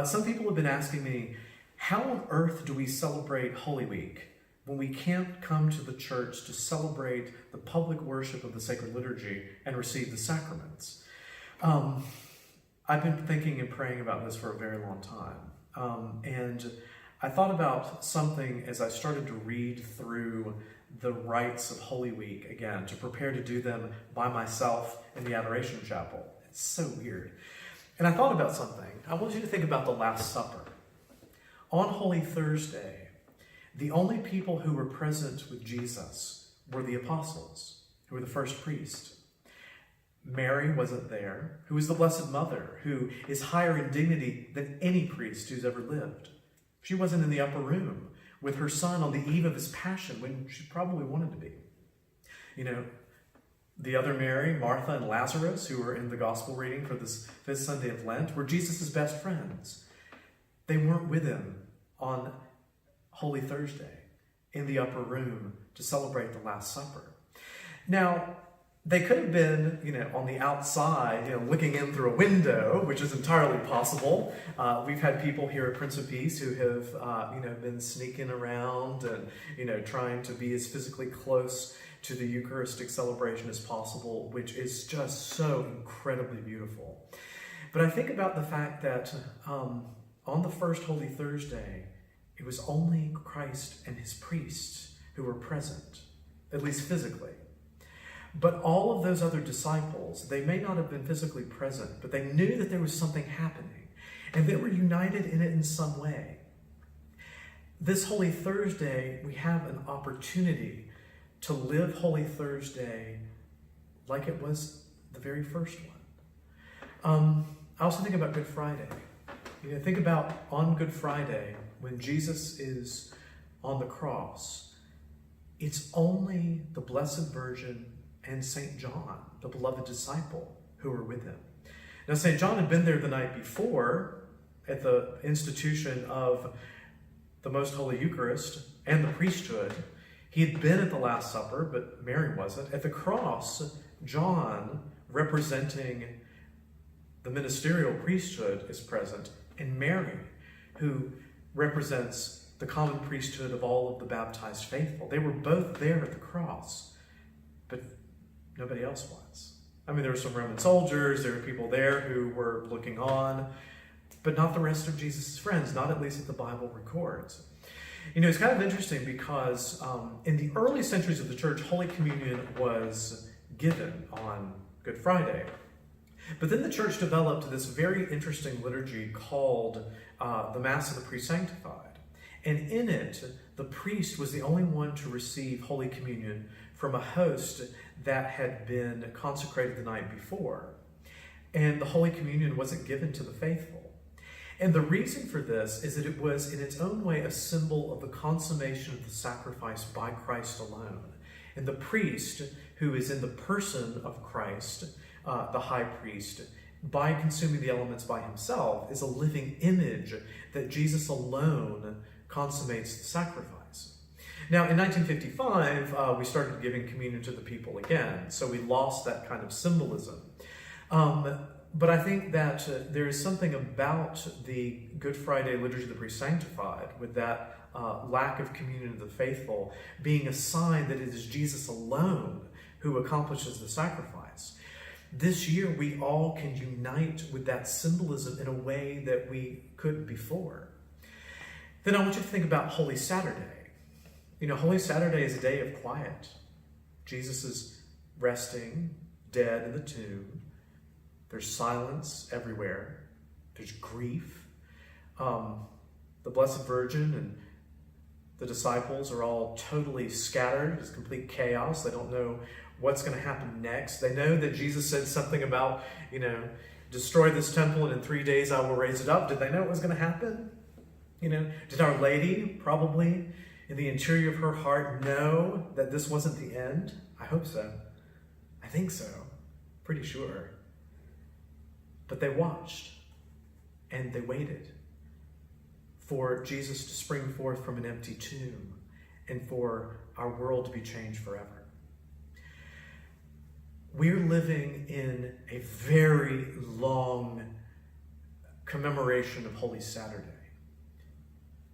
Some people have been asking me, how on earth do we celebrate Holy Week when we can't come to the church to celebrate the public worship of the sacred liturgy and receive the sacraments? I've been thinking and praying about this for a very long time. And I thought about something as I started to read through the rites of Holy Week again, to prepare to do them by myself in the Adoration Chapel. It's so weird. And I thought about something. I want you to think about the Last Supper. On Holy Thursday, the only people who were present with Jesus were the apostles, who were the first priests. Mary wasn't there, who is the Blessed Mother, who is higher in dignity than any priest who's ever lived. She wasn't in the upper room with her son on the eve of his passion when she probably wanted to be. You know, the other Mary, Martha, and Lazarus, who were in the gospel reading for this fifth Sunday of Lent, were Jesus' best friends. They weren't with him on Holy Thursday in the upper room to celebrate the Last Supper. Now, they could have been, on the outside, looking in through a window, which is entirely possible. We've had people here at Prince of Peace who have, been sneaking around and, trying to be as physically close to the Eucharistic celebration as possible, which is just so incredibly beautiful. But I think about the fact that on the first Holy Thursday, it was only Christ and his priests who were present, at least physically. But all of those other disciples, they may not have been physically present, but they knew that there was something happening, and they were united in it in some way. This Holy Thursday, we have an opportunity to live Holy Thursday like it was the very first one. I also think about Good Friday. Think about on Good Friday, when Jesus is on the cross, it's only the Blessed Virgin and St. John, the beloved disciple, who were with him. Now, St. John had been there the night before at the institution of the Most Holy Eucharist and the priesthood. He had been at the Last Supper, but Mary wasn't. At the cross, John, representing the ministerial priesthood, is present, and Mary, who represents the common priesthood of all of the baptized faithful. They were both there at the cross, but nobody else was. There were some Roman soldiers, there were people there who were looking on, but not the rest of Jesus' friends, not at least that the Bible records. It's kind of interesting because in the early centuries of the church, Holy Communion was given on Good Friday. But then the church developed this very interesting liturgy called the Mass of the Pre-Sanctified. And in it, the priest was the only one to receive Holy Communion from a host that had been consecrated the night before. And the Holy Communion wasn't given to the faithful. And the reason for this is that it was, in its own way, a symbol of the consummation of the sacrifice by Christ alone. And the priest, who is in the person of Christ, the high priest, by consuming the elements by himself, is a living image that Jesus alone consummates the sacrifice. Now, in 1955, we started giving communion to the people again, so we lost that kind of symbolism. But I think that there is something about the Good Friday Liturgy of the Pre-Sanctified, with that lack of communion of the faithful, being a sign that it is Jesus alone who accomplishes the sacrifice. This year, we all can unite with that symbolism in a way that we couldn't before. Then I want you to think about Holy Saturday. Holy Saturday is a day of quiet. Jesus is resting, dead in the tomb. There's silence everywhere. There's grief. The Blessed Virgin and the disciples are all totally scattered. It's complete chaos. They don't know what's going to happen next. They know that Jesus said something about, destroy this temple and in 3 days I will raise it up. Did they know it was going to happen? Did Our Lady, probably in the interior of her heart, know that this wasn't the end? I hope so. I think so. Pretty sure. But they watched and they waited for Jesus to spring forth from an empty tomb and for our world to be changed forever. We're living in a very long commemoration of Holy Saturday.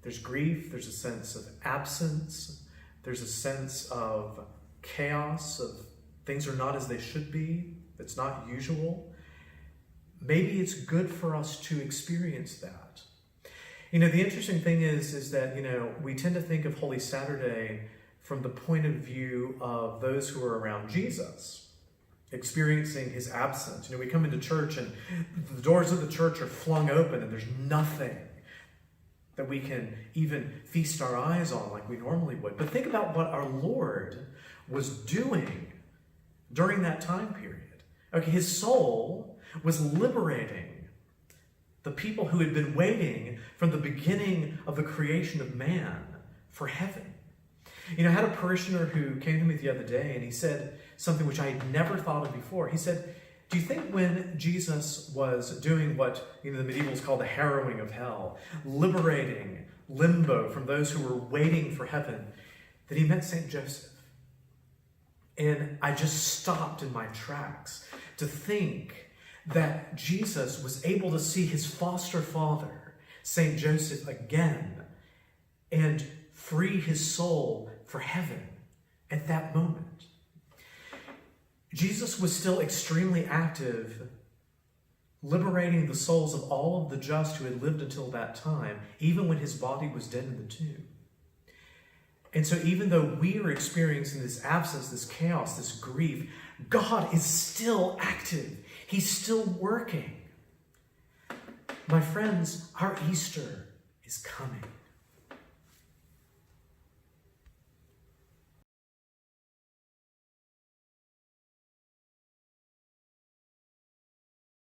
There's grief, there's a sense of absence, there's a sense of chaos, of things are not as they should be, it's not usual. Maybe it's good for us to experience that. The interesting thing is that, we tend to think of Holy Saturday from the point of view of those who are around Jesus, experiencing his absence. We come into church and the doors of the church are flung open and there's nothing that we can even feast our eyes on like we normally would. But think about what our Lord was doing during that time period. Okay, his soul was liberating the people who had been waiting from the beginning of the creation of man for heaven. I had a parishioner who came to me the other day and he said something which I had never thought of before. He said, do you think when Jesus was doing what the medievals call the harrowing of hell, liberating limbo from those who were waiting for heaven, that he met St. Joseph? And I just stopped in my tracks to think that Jesus was able to see his foster father, St. Joseph, again and free his soul for heaven at that moment. Jesus was still extremely active, liberating the souls of all of the just who had lived until that time, even when his body was dead in the tomb. And so even though we are experiencing this absence, this chaos, this grief, God is still active. He's still working. My friends, our Easter is coming.